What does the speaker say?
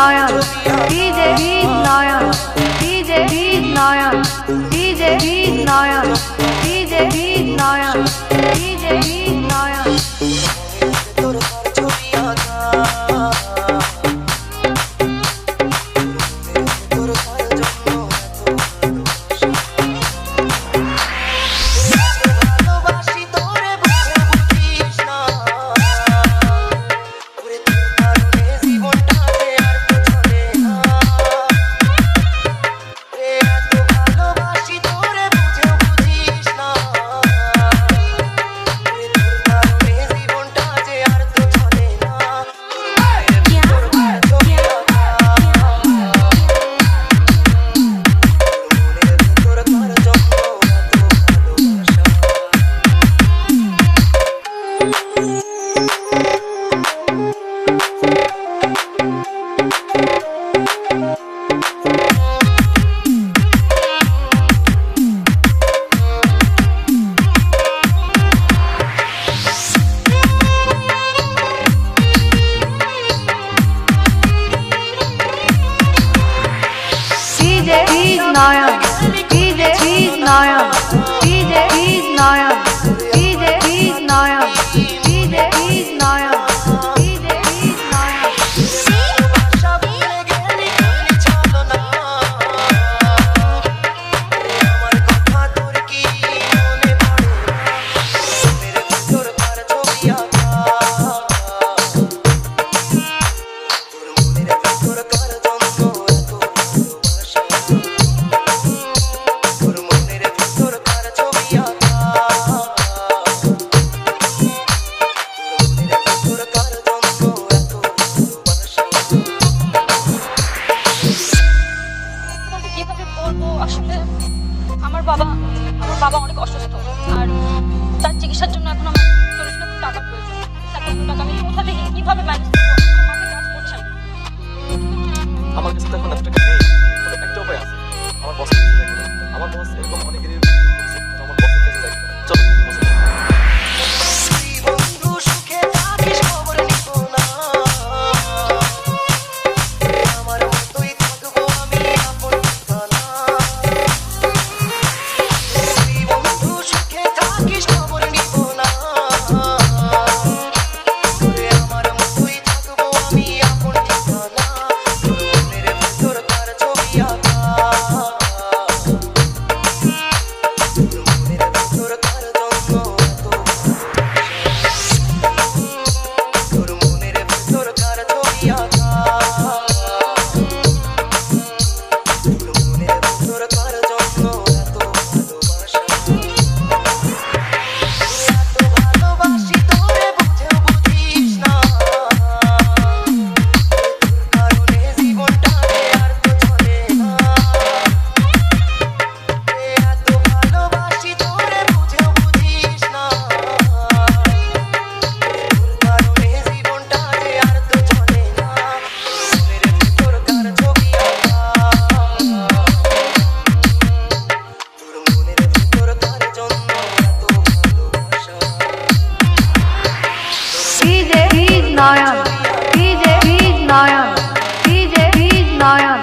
নয়ন DJ নয়ন DJ নয়ন DJ নয়ন DJ নয়ন DJ নয়ন নয়ন DJ নয়ন DJ নয়ন DJ নয়ন DJ নয়ন DJ আসলে আমার বাবা অনেক অসুস্থ আর তার চিকিৎসার জন্য এখন আমার 40 লক্ষ টাকা প্রয়োজন। টাকা আমি কোথা থেকে কিভাবে ম্যানেজ করব? আমাকে কাজ করছে না। আমার কাছে তো এখন এত টাকা নেই, তবে একটা উপায় আছে। আমার বসের কাছে যাই। আমার বস এরকম অনেকেরই আমার বসের কাছে যাই। চলো নয়ন ডিজে নয়ন ডিজে নয়ন